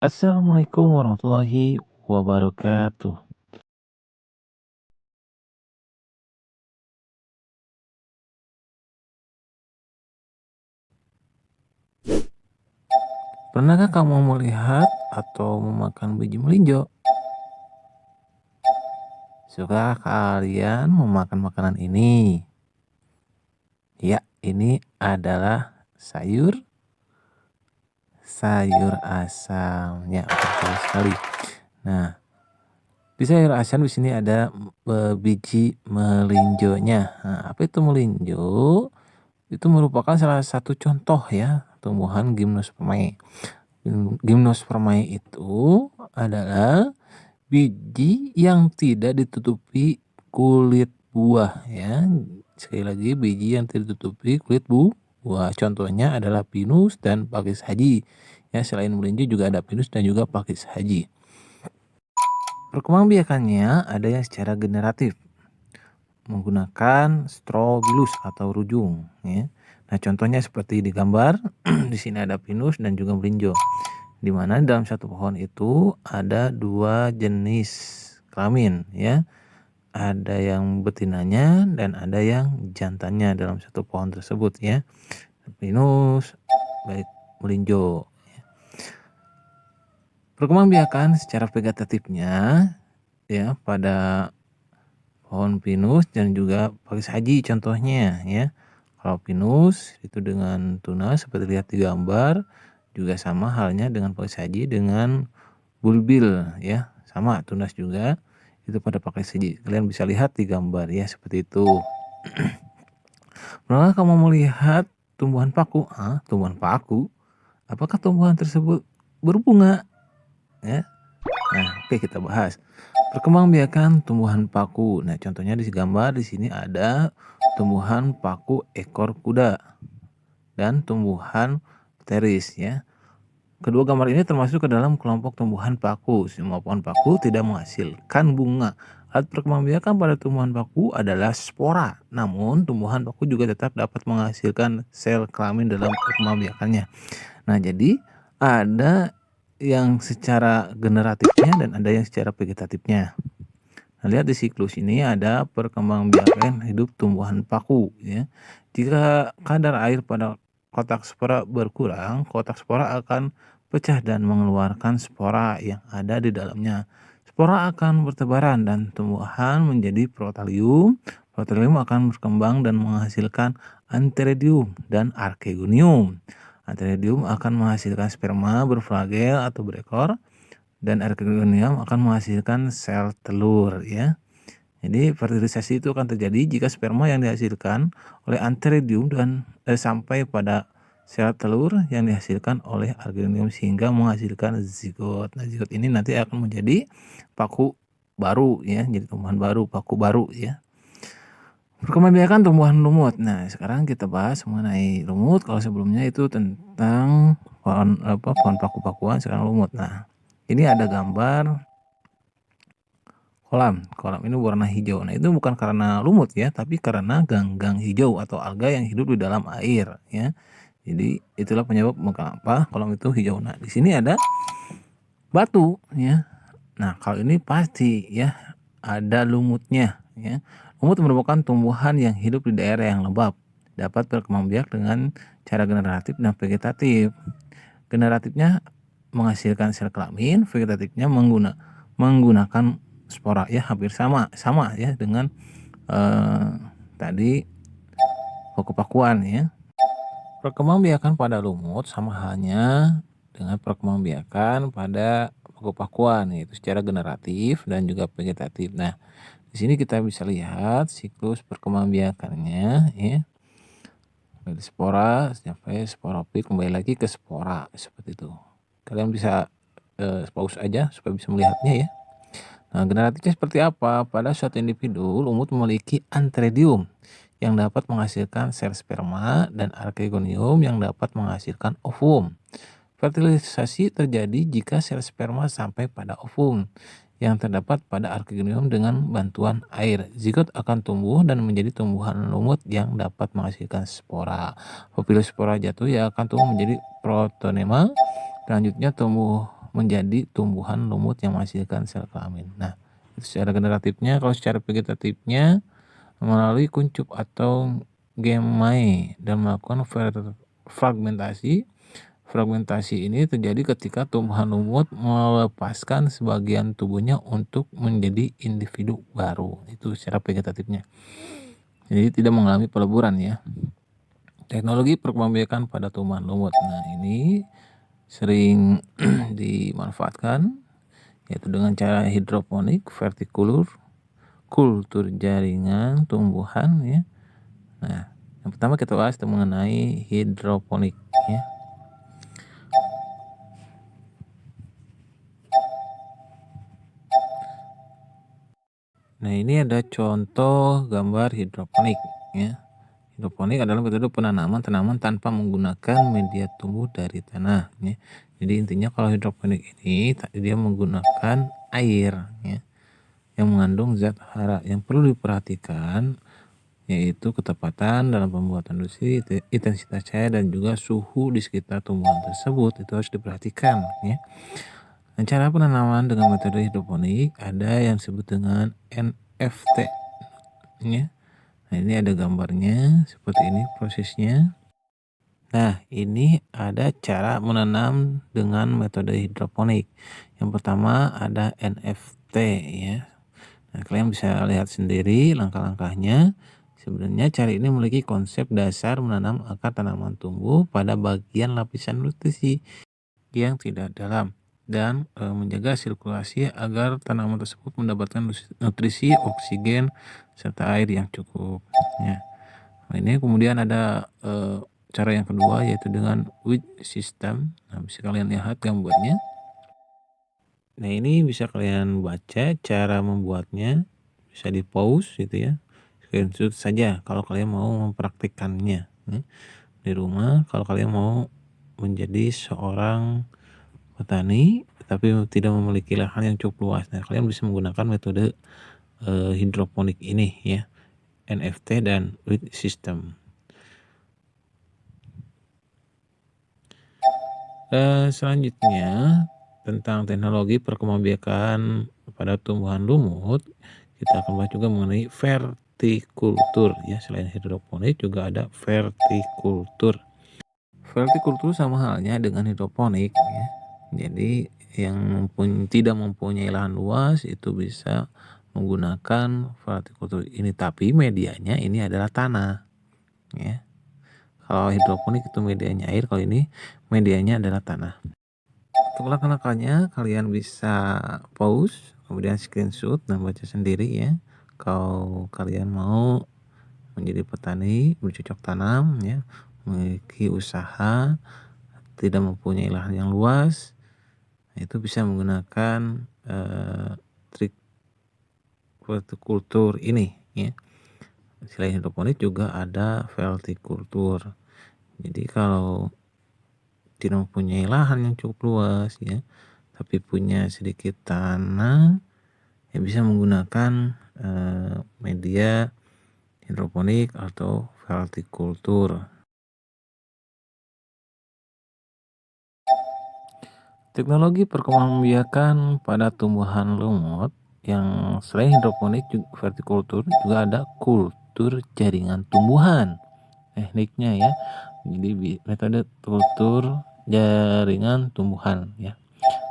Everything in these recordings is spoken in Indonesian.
Assalamualaikum warahmatullahi wabarakatuh. Pernahkah kamu melihat atau memakan biji melinjo? Suka kalian memakan makanan ini? Ya, ini adalah sayur asam. Ya, betul sekali. Nah, di sayur asam di sini ada biji melinjonya. Nah, apa itu melinjo? Itu merupakan salah satu contoh ya tumbuhan gimnospermae. Gimnospermae itu adalah biji yang tidak ditutupi kulit buah ya. Sekali lagi biji yang tidak ditutupi kulit buah. Contohnya adalah pinus dan pakis haji. Ya, selain melinjo juga ada pinus dan juga pakis haji. Perkembangbiakannya ada yang secara generatif menggunakan strobilus atau rujung ya. Nah, contohnya seperti di gambar, di sini ada pinus dan juga melinjo. Di mana dalam satu pohon itu ada dua jenis kelamin ya. Ada yang betinanya dan ada yang jantannya dalam satu pohon tersebut ya. Pinus baik melinjo. Perkembangbiakan secara vegetatifnya ya pada pohon pinus dan juga pakis haji contohnya ya. Kalau pinus itu dengan tunas seperti lihat di gambar, juga sama halnya dengan pakis haji dengan bulbil ya, sama tunas juga itu pada pakai haji. Kalian bisa lihat di gambar ya seperti itu. Pernah kamu melihat tumbuhan paku? Tumbuhan paku. Apakah tumbuhan tersebut berbunga? Ya. Nah, oke kita bahas. Perkembangbiakan tumbuhan paku. Nah, contohnya di gambar di sini ada tumbuhan paku ekor kuda dan tumbuhan pteris ya. Kedua gambar ini termasuk ke dalam kelompok tumbuhan paku. Semua pohon paku tidak menghasilkan bunga. Alat perkembangbiakan pada tumbuhan paku adalah spora. Namun, tumbuhan paku juga tetap dapat menghasilkan sel kelamin dalam perkembangbiakannya. Nah, jadi ada yang secara generatifnya dan ada yang secara vegetatifnya. Nah, lihat di siklus ini ada perkembangbiakan hidup tumbuhan paku ya. Jika kadar air pada kotak spora berkurang, kotak spora akan pecah dan mengeluarkan spora yang ada di dalamnya. Spora akan bertebaran dan tumbuhan menjadi protalium. Protalium akan berkembang dan menghasilkan antheridium dan archegonium. Antheridium akan menghasilkan sperma berflagel atau berekor dan archegonium akan menghasilkan sel telur ya. Jadi fertilisasi itu akan terjadi jika sperma yang dihasilkan oleh antheridium dan sampai pada sel telur yang dihasilkan oleh archegonium sehingga menghasilkan zigot. Nah, zigot ini nanti akan menjadi paku baru ya, jadi tumbuhan baru, paku baru ya. Perkembangbiakan tumbuhan lumut. Nah, sekarang kita bahas mengenai lumut. Kalau sebelumnya itu tentang pohon paku-pakuan, sekarang lumut. Nah, ini ada gambar kolam. Kolam ini warna hijau. Nah, itu bukan karena lumut ya, tapi karena ganggang hijau atau alga yang hidup di dalam air ya. Jadi itulah penyebab mengapa kolam itu hijau. Nah, di sini ada batu ya. Nah, kalau ini pasti ya ada lumutnya ya. Lumut merupakan tumbuhan yang hidup di daerah yang lembab, dapat berkembangbiak dengan cara generatif dan vegetatif. Generatifnya menghasilkan sel kelamin, vegetatifnya menggunakan spora ya, hampir sama ya dengan tadi paku-pakuan ya. Perkembangbiakan pada lumut sama halnya dengan perkembangbiakan pada paku-pakuan, yaitu secara generatif dan juga vegetatif. Nah, di sini kita bisa lihat siklus perkembangbiakannya ya. Dari spora sampai sporopit kembali lagi ke spora seperti itu. Kalian bisa pause aja supaya bisa melihatnya ya. Nah, generatifnya seperti apa? Pada suatu individu, lumut memiliki antheridium yang dapat menghasilkan sel sperma dan archegonium yang dapat menghasilkan ovum. Fertilisasi terjadi jika sel sperma sampai pada ovum yang terdapat pada archegonium dengan bantuan air. Zigot akan tumbuh dan menjadi tumbuhan lumut yang dapat menghasilkan spora. Apabila spora jatuh, ia akan tumbuh menjadi protonema. Selanjutnya tumbuh menjadi tumbuhan lumut yang menghasilkan sel kelamin. Nah, itu secara generatifnya. Kalau secara vegetatifnya melalui kuncup atau gemae dan melakukan fragmentasi. Fragmentasi ini terjadi ketika tumbuhan lumut melepaskan sebagian tubuhnya untuk menjadi individu baru. Itu secara vegetatifnya. Jadi tidak mengalami peleburan ya. Teknologi perkembangbiakan pada tumbuhan lumut. Nah, ini sering dimanfaatkan yaitu dengan cara hidroponik, vertikultur, kultur jaringan tumbuhan ya. Nah, yang pertama kita bahas mengenai hidroponik ya. Nah, ini ada contoh gambar hidroponik ya. Hidroponik adalah metode penanaman tanaman tanpa menggunakan media tumbuh dari tanah ya. Jadi intinya kalau hidroponik ini dia menggunakan air ya, yang mengandung zat hara. Yang perlu diperhatikan yaitu ketepatan dalam pembuatan dosis, intensitas cahaya dan juga suhu di sekitar tumbuhan tersebut itu harus diperhatikan ya. Dan cara penanaman dengan metode hidroponik ada yang disebut dengan NFT ya. Nah, ini ada gambarnya seperti ini prosesnya. Nah, ini ada cara menanam dengan metode hidroponik. Yang pertama ada NFT ya. Nah, kalian bisa lihat sendiri langkah-langkahnya. Sebenarnya cara ini memiliki konsep dasar menanam akar tanaman tumbuh pada bagian lapisan nutrisi yang tidak dalam dan menjaga sirkulasi agar tanaman tersebut mendapatkan nutrisi, oksigen, serta air yang cukup ya. Nah, ini kemudian ada cara yang kedua yaitu dengan wedge system. Nah, bisa kalian lihat gambarnya. Nah, ini bisa kalian baca cara membuatnya, bisa di pause gitu ya, screenshot saja kalau kalian mau mempraktikkannya di rumah. Kalau kalian mau menjadi seorang petani tapi tidak memiliki lahan yang cukup luas, nah kalian bisa menggunakan metode hidroponik ini ya, NFT dan wedge system. Selanjutnya tentang teknologi perkembangbiakan pada tumbuhan lumut, kita akan bahas juga mengenai vertikultur ya. Selain hidroponik juga ada vertikultur. Vertikultur sama halnya dengan hidroponik ya. Jadi yang tidak mempunyai lahan luas itu bisa menggunakan vertikultur ini, tapi medianya ini adalah tanah ya. Kalau hidroponik itu medianya air, kalau ini medianya adalah tanah. Untuk langkah-langkahnya kalian bisa pause, kemudian screenshot dan baca sendiri ya. Kalau kalian mau menjadi petani bercocok tanam ya, memiliki usaha, tidak mempunyai lahan yang luas, itu bisa menggunakan trik vertikultur ini ya. Selain hidroponik juga ada vertikultur. Jadi kalau tidak mempunyai lahan yang cukup luas ya, tapi punya sedikit tanah, ya bisa menggunakan media hidroponik atau vertikultur. Teknologi perkembangbiakan pada tumbuhan lumut yang selain hidroponik vertikultur juga ada kultur jaringan tumbuhan. Tekniknya ya, jadi metode kultur jaringan tumbuhan ya.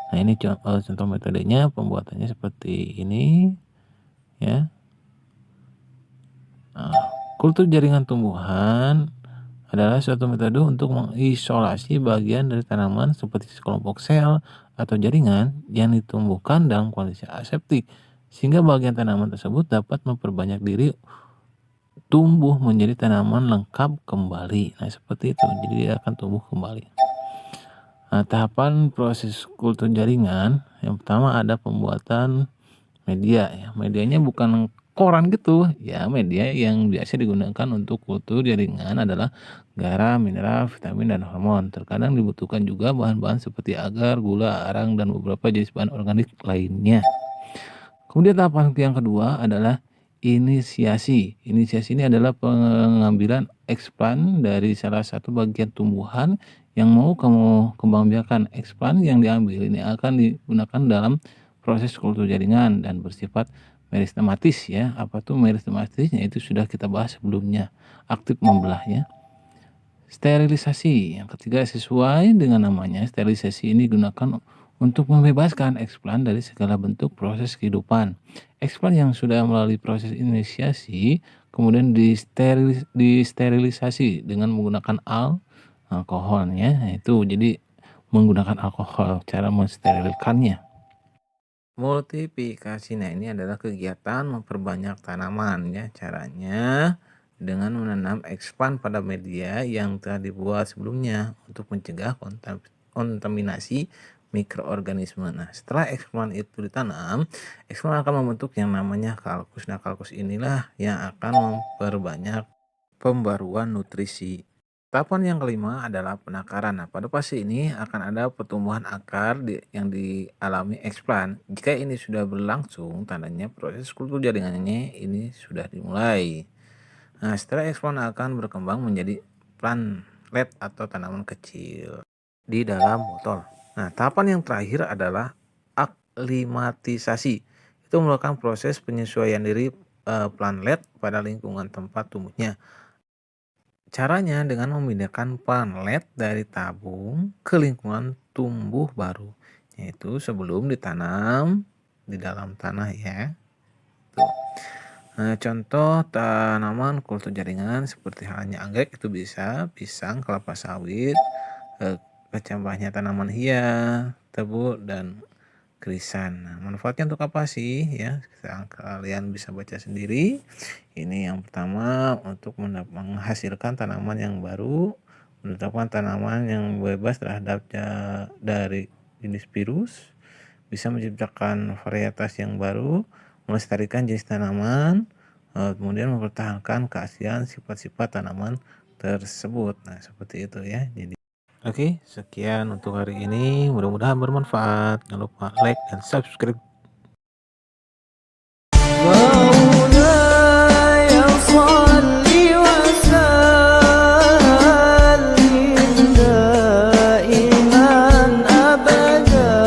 Nah, ini contoh metodenya, pembuatannya seperti ini ya. Nah, kultur jaringan tumbuhan adalah suatu metode untuk mengisolasi bagian dari tanaman seperti sekelompok sel atau jaringan yang ditumbuhkan dalam kondisi aseptik sehingga bagian tanaman tersebut dapat memperbanyak diri tumbuh menjadi tanaman lengkap kembali. Nah, seperti itu. Jadi dia akan tumbuh kembali. Nah, tahapan proses kultur jaringan yang pertama ada pembuatan media ya. Medianya bukan koran gitu ya. Media yang biasa digunakan untuk kultur jaringan adalah garam, mineral, vitamin, dan hormon. Terkadang dibutuhkan juga bahan-bahan seperti agar, gula, arang, dan beberapa jenis bahan organik lainnya. Kemudian tahapan yang kedua adalah inisiasi. Inisiasi ini adalah pengambilan eksplan dari salah satu bagian tumbuhan yang mau kamu kembangbiakan. Eksplan yang diambil ini akan digunakan dalam proses kultur jaringan dan bersifat meristematis ya. Apa tuh meristematisnya? Itu sudah kita bahas sebelumnya. Aktif membelah ya. Sterilisasi. Yang ketiga, sesuai dengan namanya, sterilisasi ini digunakan untuk membebaskan eksplan dari segala bentuk proses kehidupan. Eksplan yang sudah melalui proses inisiasi kemudian disterilisasi dengan menggunakan alkohol ya. Itu jadi menggunakan alkohol cara mensterilkannya. Multiplikasi, nah ini adalah kegiatan memperbanyak tanaman ya. Caranya dengan menanam eksplan pada media yang telah dibuat sebelumnya untuk mencegah kontaminasi mikroorganisme. Nah, setelah eksplan itu ditanam, eksplan akan membentuk yang namanya kalkus. Nah, kalkus inilah yang akan memperbanyak pembaruan nutrisi. Tahapan yang kelima adalah penakaran. Nah, pada fase ini akan ada pertumbuhan akar yang dialami eksplan. Jika ini sudah berlangsung, tandanya proses kultur jaringannya ini sudah dimulai. Nah, setelah eksplan akan berkembang menjadi plantlet atau tanaman kecil di dalam botol. Nah, tahapan yang terakhir adalah aklimatisasi. Itu merupakan proses penyesuaian diri plantlet pada lingkungan tempat tumbuhnya. Caranya dengan memindahkan plantlet dari tabung ke lingkungan tumbuh baru, yaitu sebelum ditanam di dalam tanah ya. Tuh. Nah, contoh tanaman kultur jaringan seperti halnya anggrek itu bisa pisang, kelapa sawit, kecambahnya tanaman hias, tebu, dan krisan. Nah, manfaatnya untuk apa sih ya? Kalian bisa baca sendiri. Ini yang pertama untuk menghasilkan tanaman yang baru, menetapkan tanaman yang bebas terhadap dari jenis virus, bisa menciptakan varietas yang baru, melestarikan jenis tanaman, kemudian mempertahankan keaslian sifat-sifat tanaman tersebut. Nah, seperti itu ya. Jadi oke, sekian untuk hari ini. Mudah-mudahan bermanfaat. Jangan lupa like dan subscribe. مولاي صل